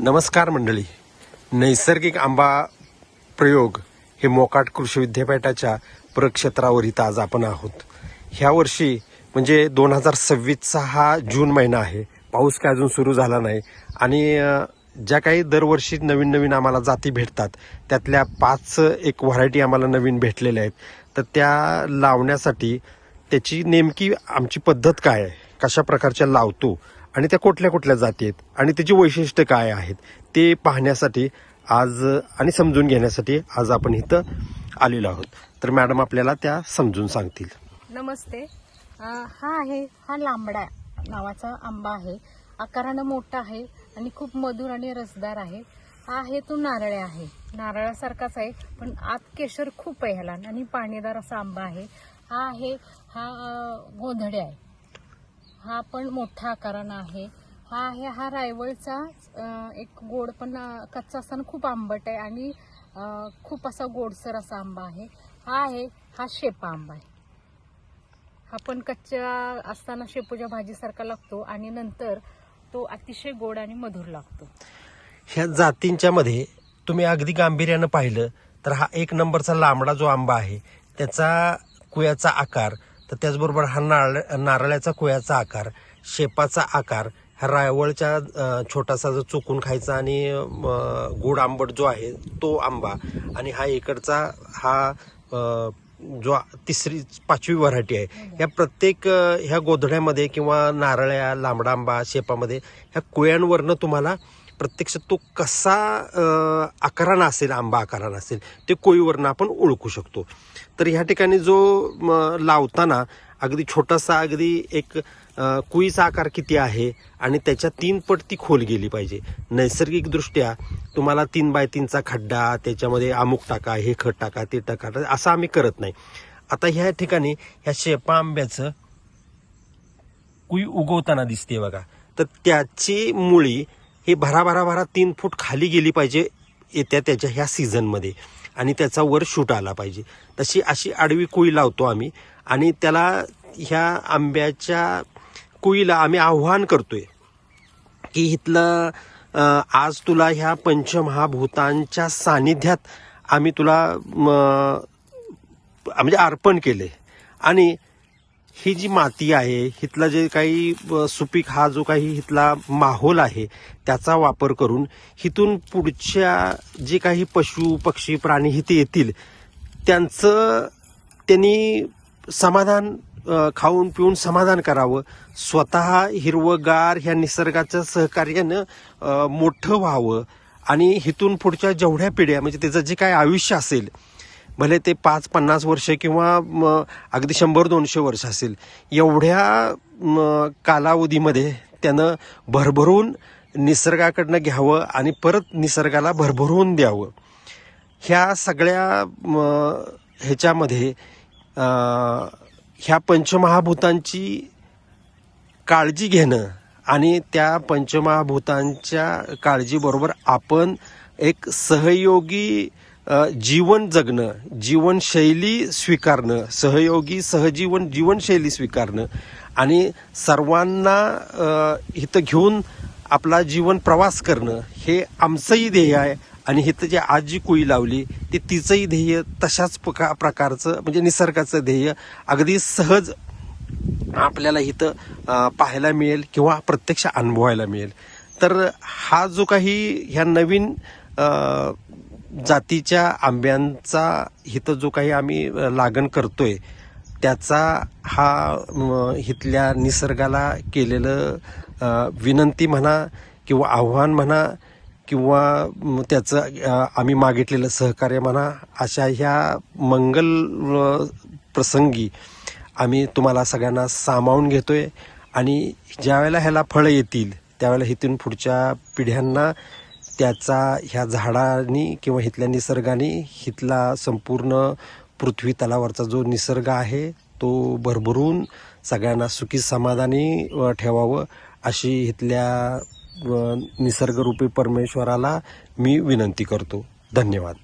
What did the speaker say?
नमस्कार मंडळी. नैसर्गिक आंबा प्रयोग हे मोकाट कृषी विद्यापीठाच्या प्रक्षेत्रावर इथं आज आपण आहोत. ह्या वर्षी म्हणजे 2026चा हा जून महिना आहे. पाऊस काय अजून सुरू झाला नाही आणि ज्या काही दरवर्षी नवीन नवीन आम्हाला जाती भेटतात त्यातल्या 5 एक व्हरायटी आम्हाला नवीन भेटलेल्या आहेत. तर त्या लावण्यासाठी त्याची नेमकी आमची पद्धत काय आहे, कशा प्रकारच्या लावतो आणि त्या कुठल्या कुठल्या जाती आहेत आणि त्याची वैशिष्ट्य काय आहेत ते पाहण्यासाठी आज आणि समजून घेण्यासाठी आज आपण इथं आलेलो आहोत. तर मॅडम आपल्याला त्या समजून सांगतील. नमस्ते. हा लांबडा नावाचा आंबा आहे. आकारानं मोठा आहे आणि खूप मधुर आणि रसदार आहे. हा आहे तो नारळ आहे. नारळासारखाच आहे पण आत केशर खूप आहे ह्याला आणि पाणीदार असा आंबा आहे. हा गोंधळे आहे. हा पण मोठा आकारानं आहे. हा रायवळचा एक गोड पण कच्चा असताना खूप आंबट आहे आणि खूप असा गोडसर असा आंबा आहे. हा शेपा आंबा आहे. हा पण कच्चा असताना शेपूच्या भाजीसारखा लागतो आणि नंतर तो अतिशय गोड आणि मधुर लागतो. ह्या जातींच्या मध्ये तुम्ही अगदी गांभीर्यानं पाहिलं तर हा 1 नंबरचा लांबडा जो आंबा आहे त्याचा कुयाचा आकार, तर त्याचबरोबर हा नारळाचा कुयाचा आकार, शेपाचा आकार, हा रायवळच्या छोटासा जो चुकून खायचा आणि गोड आंबट जो आहे तो आंबा, आणि हा इकडचा हा जो 3-5वी व्हरायटी आहे. या प्रत्येक ह्या गोधड्यामध्ये किंवा नारळ्या, लांबडा आंबा, शेपामध्ये ह्या कुयांवरनं तुम्हाला प्रत्यक्ष तो कसा आकारानं असेल, आंबा आकारानं असेल ते कोळीवरनं आपण ओळखू शकतो. तर ह्या ठिकाणी जो लावताना अगदी छोटासा, अगदी एक कुईचा आकार किती आहे आणि त्याच्या 3 पट ती खोल गेली पाहिजे. नैसर्गिकदृष्ट्या तुम्हाला 3x3चा खड्डा, त्याच्यामध्ये अमुक टाका, हे खत टाका, ते टाका, असं आम्ही करत नाही. आता ह्या ठिकाणी ह्या शेपा आंब्याचं कुई उगवताना दिसते बघा. तर त्याची मुळी ही भरा 3 फूट खाली गेली पाहिजे येत्या त्याच्या ह्या सीझनमध्ये आणि त्याचा वर शूट आला पाहिजे. तशी अशी आडवी कुई लावतो आम्ही आणि त्याला ह्या आंब्याच्या कुईला आम्ही आव्हान करतोय की इथलं आज तुला ह्या पंचमहाभूतांच्या सानिध्यात आम्ही तुला म्हणजे अर्पण केले आणि ही जी माती आहे, इथला जे काही सुपीक हा जो काही इथला माहोल आहे त्याचा वापर करून इथून पुढच्या जे काही पशु पक्षी प्राणी इथे येतील त्यांनी समाधान खाऊन पिऊन समाधान करावं. स्वतः हिरवगार ह्या निसर्गाच्या सहकार्यानं मोठं व्हावं आणि इथून पुढच्या जेवढ्या पिढ्या म्हणजे त्याचं जे काही आयुष्य असेल, भले ते 5-50 वर्ष किंवा अगदी 100-200 वर्ष असेल, एवढ्या कालावधीमध्ये त्यानं भरभरून निसर्गाकडनं घ्यावं आणि परत निसर्गाला भरभरून द्यावं. ह्या सगळ्या ह्याच्यामध्ये ह्या पंचमहाभूतांची काळजी घेणं आणि त्या पंचमहाभूतांच्या काळजीबरोबर आपण एक सहयोगी जीवन जगणं, जीवनशैली स्वीकारणं, सहयोगी सहजीवन जीवनशैली स्वीकारणं आणि सर्वांना इथं घेऊन आपला जीवन प्रवास करणं हे आमचंही ध्येय आहे. आणि इथं जे आज जी कुई लावली ती तिचंही ध्येय तशाच प्रकारचं म्हणजे निसर्गाचं ध्येय अगदी सहज आपल्याला इथं पाहायला मिळेल किंवा प्रत्यक्ष अनुभवायला मिळेल. तर हा जो काही ह्या नवीन जातीच्या आंब्यांचा इथं जो काही आम्ही लागण करतोय त्याचा हा इथल्या निसर्गाला केलेलं विनंती म्हणा किंवा आव्हान म्हणा किंवा त्याचं आम्ही मागितलेलं सहकार्य म्हणा, अशा ह्या मंगल प्रसंगी आम्ही तुम्हाला सगळ्यांना सामावून घेतोय. आणि ज्यावेळेला ह्याला फळं येतील त्यावेळेला इथून पुढच्या पिढ्यांना त्याचा ह्या झाडांनी किंवा इथल्या निसर्गाने इथला संपूर्ण पृथ्वी तलावरचा जो निसर्ग आहे तो भरभरून सगळ्यांना सुखी समाधानी ठेवावं अशी इथल्या निसर्गरूपी परमेश्वराला मी विनंती करतो. धन्यवाद.